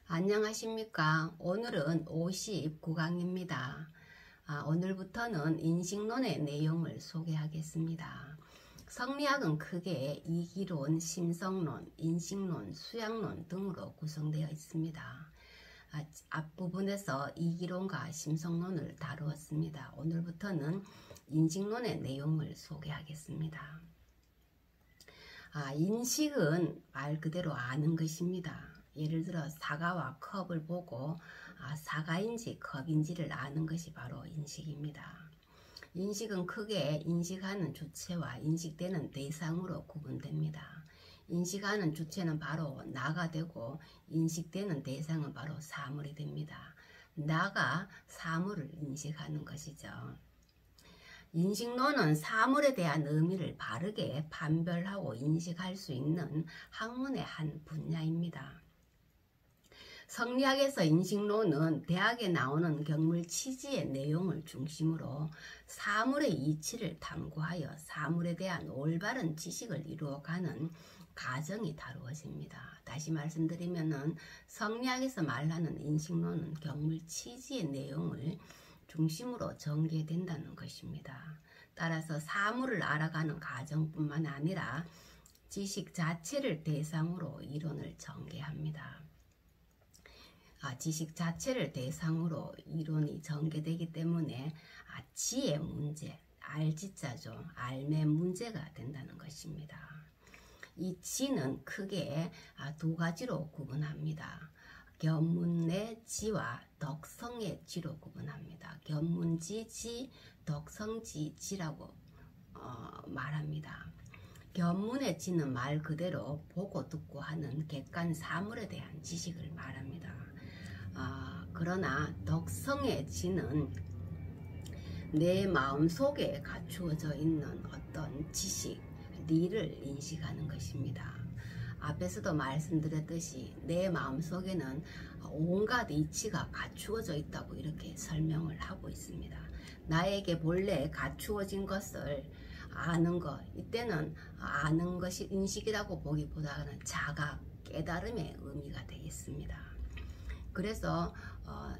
안녕하십니까. 오늘은 59강입니다. 오늘부터는 인식론의 내용을 소개하겠습니다. 성리학은 크게 이기론, 심성론, 인식론, 수양론 등으로 구성되어 있습니다. 앞부분에서 이기론과 심성론을 다루었습니다. 오늘부터는 인식론의 내용을 소개하겠습니다. 인식은 말 그대로 아는 것입니다. 예를 들어 사과와 컵을 보고 사과인지 컵인지를 아는 것이 바로 인식입니다. 인식은 크게 인식하는 주체와 인식되는 대상으로 구분됩니다. 인식하는 주체는 바로 나가 되고 인식되는 대상은 바로 사물이 됩니다. 나가 사물을 인식하는 것이죠. 인식론은 사물에 대한 의미를 바르게 판별하고 인식할 수 있는 학문의 한 분야입니다. 성리학에서 인식론은 대학에 나오는 경물 취지의 내용을 중심으로 사물의 이치를 탐구하여 사물에 대한 올바른 지식을 이루어가는 과정이 다루어집니다. 다시 말씀드리면은 성리학에서 말하는 인식론은 경물 취지의 내용을 중심으로 전개된다는 것입니다. 따라서 사물을 알아가는 과정뿐만 아니라 지식 자체를 대상으로 이론을 전개합니다. 지식 자체를 대상으로 이론이 전개되기 때문에 지의 문제, 알지자죠. 알매 문제가 된다는 것입니다. 이 지는 크게 두 가지로 구분합니다. 견문의 지와 덕성의 지로 구분합니다. 견문지 지, 덕성지 지라고 말합니다. 견문의 지는 말 그대로 보고 듣고 하는 객관 사물에 대한 지식을 말합니다. 그러나 덕성의 지는 내 마음속에 갖추어져 있는 어떤 지식, 리를 인식하는 것입니다. 앞에서도 말씀드렸듯이 내 마음속에는 온갖 이치가 갖추어져 있다고 이렇게 설명을 하고 있습니다. 나에게 본래 갖추어진 것을 아는 것, 이때는 아는 것이 인식이라고 보기보다는 자각, 깨달음의 의미가 되겠습니다. 그래서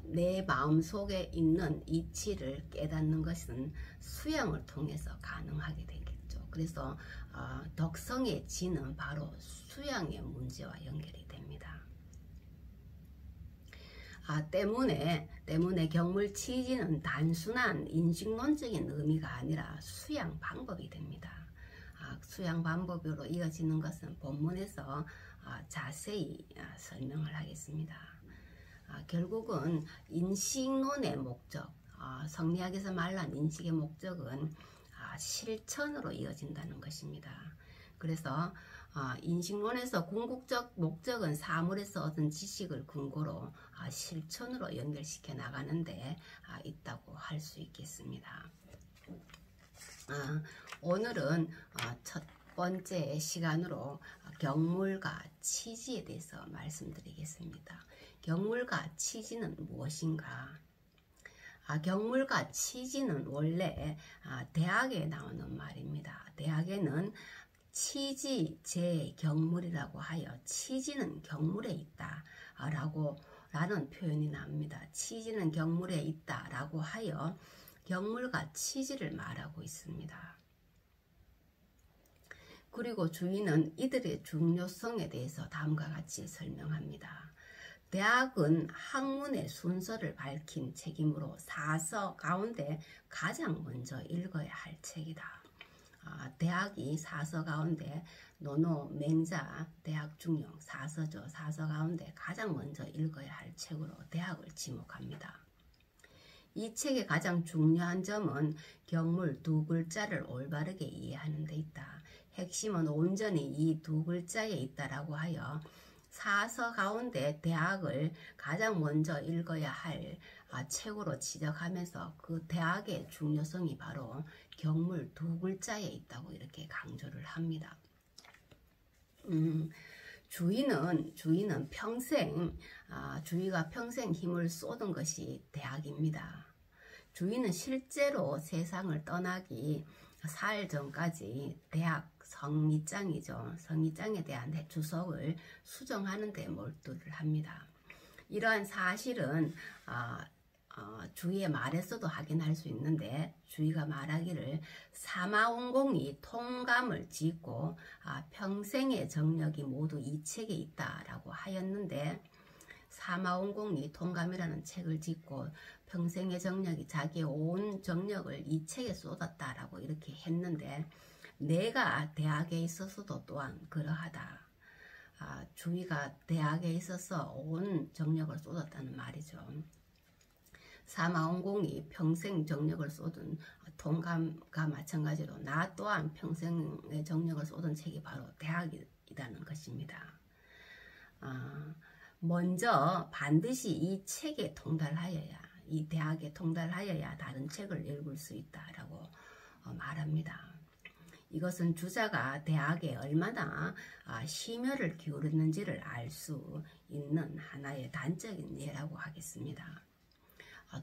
내 마음속에 있는 이치를 깨닫는 것은 수양을 통해서 가능하게 되겠죠. 그래서 덕성의 지는 바로 수양의 문제와 연결이 됩니다. 때문에 경물 취지는 단순한 인식론적인 의미가 아니라 수양 방법이 됩니다. 수양 방법으로 이어지는 것은 본문에서 자세히 설명을 하겠습니다. 결국은 인식론의 목적, 성리학에서 말한 인식의 목적은 실천으로 이어진다는 것입니다. 그래서 인식론에서 궁극적 목적은 사물에서 얻은 지식을 근거로 실천으로 연결시켜 나가는데 있다고 할 수 있겠습니다. 오늘은 첫 번째 시간으로 경물과 취지에 대해서 말씀드리겠습니다. 경물과 취지는 무엇인가? 경물과 취지는 원래 대학에 나오는 말입니다. 대학에는 취지 제 경물이라고 하여 취지는 경물에 있다 라는 표현이 나옵니다. 취지는 경물에 있다 라고 하여 경물과 취지를 말하고 있습니다. 그리고 주인은 이들의 중요성에 대해서 다음과 같이 설명합니다. 대학은 학문의 순서를 밝힌 책이므로 사서 가운데 가장 먼저 읽어야 할 책이다. 대학이 사서 가운데 노노, 맹자, 대학 중용, 사서죠. 사서 가운데 가장 먼저 읽어야 할 책으로 대학을 지목합니다. 이 책의 가장 중요한 점은 경물 두 글자를 올바르게 이해하는 데 있다. 핵심은 온전히 이 두 글자에 있다라고 하여 사서 가운데 대학을 가장 먼저 읽어야 할 책으로 지적하면서 그 대학의 중요성이 바로 경물 두 글자에 있다고 이렇게 강조를 합니다. 주의가 평생 힘을 쏟은 것이 대학입니다. 주의는 실제로 세상을 떠나기 4일 전까지 대학 성의장이죠. 성의장에 대한 주석을 수정하는 데 몰두를 합니다. 이러한 사실은 주위의 말에서도 확인할 수 있는데, 주위가 말하기를 사마원공이 통감을 짓고 평생의 정력이 모두 이 책에 있다라고 하였는데, 사마원공이 통감이라는 책을 짓고 평생의 정력이 자기의 온 정력을 이 책에 쏟았다라고 이렇게 했는데, 내가 대학에 있어서도 또한 그러하다. 주위가 대학에 있어서 온 정력을 쏟았다는 말이죠. 사마원공이 평생 정력을 쏟은 통감과 마찬가지로 나 또한 평생의 정력을 쏟은 책이 바로 대학이라는 것입니다. 먼저 반드시 이 책에 통달하여야, 이 대학에 통달하여야 다른 책을 읽을 수 있다라고 말합니다. 이것은 주자가 대학에 얼마나 심혈을 기울였는지를 알 수 있는 하나의 단적인 예라고 하겠습니다.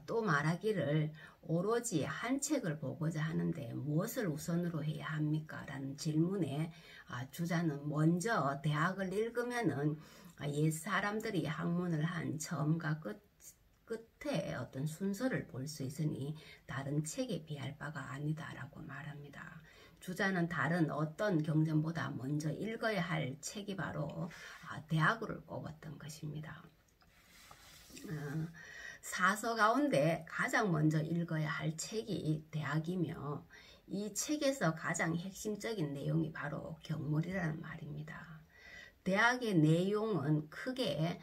또 말하기를 오로지 한 책을 보고자 하는데 무엇을 우선으로 해야 합니까? 라는 질문에 주자는 먼저 대학을 읽으면은 옛 사람들이 학문을 한 처음과 끝에 어떤 순서를 볼 수 있으니 다른 책에 비할 바가 아니다라고 말합니다. 주자는 다른 어떤 경전보다 먼저 읽어야 할 책이 바로 대학을 꼽았던 것입니다. 사서 가운데 가장 먼저 읽어야 할 책이 대학이며, 이 책에서 가장 핵심적인 내용이 바로 경물이라는 말입니다. 대학의 내용은 크게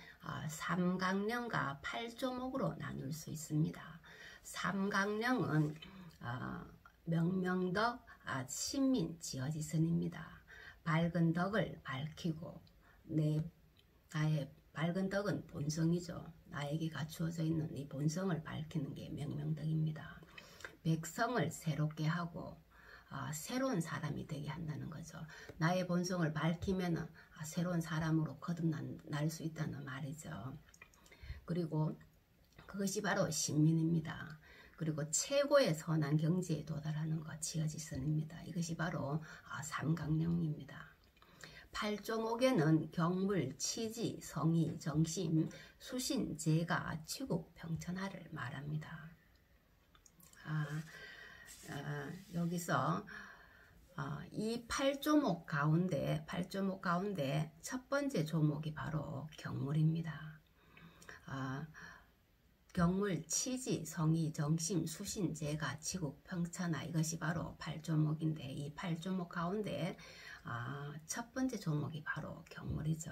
3강령과 8조목으로 나눌 수 있습니다. 3강령은 명명덕, 신민, 지어지선입니다. 밝은 덕을 밝히고, 나의 밝은 덕은 본성이죠. 나에게 갖추어져 있는 이 본성을 밝히는 게 명명덕입니다. 백성을 새롭게 하고 새로운 사람이 되게 한다는 거죠. 나의 본성을 밝히면 새로운 사람으로 거듭날 수 있다는 말이죠. 그리고 그것이 바로 신민입니다. 그리고 최고의 선한 경지에 도달하는 것, 지어지선입니다. 이것이 바로 삼강령입니다. 8조목에는 경물, 치지, 성의, 정심, 수신, 재가, 치국, 평천하를 말합니다. 여기서 이 8조목 가운데 첫 번째 조목이 바로 경물입니다. 경물, 치지, 성의, 정심, 수신, 재가, 치국, 평천하, 이것이 바로 8조목인데, 이 8조목 가운데 첫 번째 조목이 바로 경물이죠.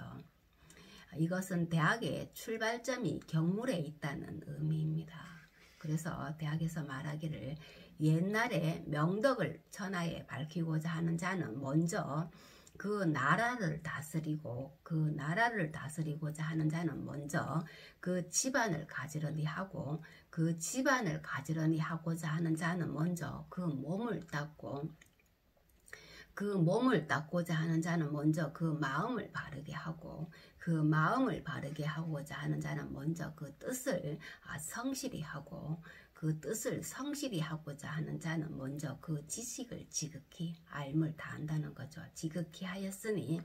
이것은 대학의 출발점이 경물에 있다는 의미입니다. 그래서 대학에서 말하기를 옛날에 명덕을 천하에 밝히고자 하는 자는 먼저 그 나라를 다스리고자 하는 자는 먼저 그 집안을 가지런히 하고, 그 집안을 가지런히 하고자 하는 자는 먼저 그 몸을 닦고, 그 몸을 닦고자 하는 자는 먼저 그 마음을 바르게 하고, 그 마음을 바르게 하고자 하는 자는 먼저 그 뜻을 성실히 하고, 그 뜻을 성실히 하고자 하는 자는 먼저 그 지식을 지극히 알물 다한다는 거죠. 지극히 하였으니,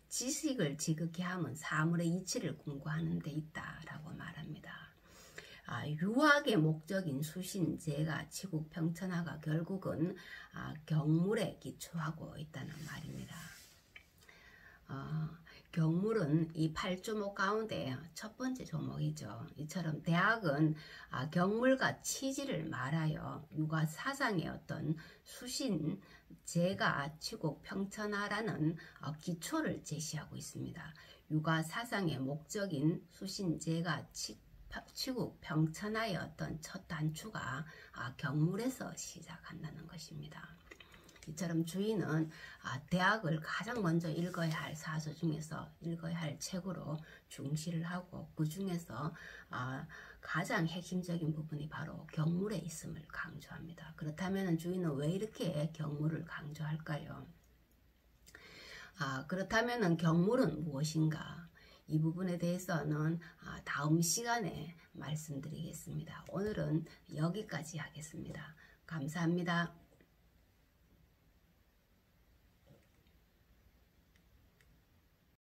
지식을 지극히 하면 사물의 이치를 공부하는 데 있다라고 말합니다. 유학의 목적인 수신, 재가, 치국, 평천하가 결국은 경물에 기초하고 있다는 말입니다. 경물은 이 8조목 가운데 첫 번째 조목이죠. 이처럼 대학은 경물과 치지를 말하여 육아 사상의 어떤 수신, 재가, 치국, 평천하라는 기초를 제시하고 있습니다. 육아 사상의 목적인 수신, 재가, 치국, 평천하의 어떤 첫 단추가 경물에서 시작한다는 것입니다. 이처럼 주인은 대학을 가장 먼저 읽어야 할 사서 중에서 읽어야 할 책으로 중시를 하고, 그 중에서 가장 핵심적인 부분이 바로 경물에 있음을 강조합니다. 그렇다면 주인은 왜 이렇게 경물을 강조할까요? 그렇다면 경물은 무엇인가? 이 부분에 대해서는 다음 시간에 말씀드리겠습니다. 오늘은 여기까지 하겠습니다. 감사합니다.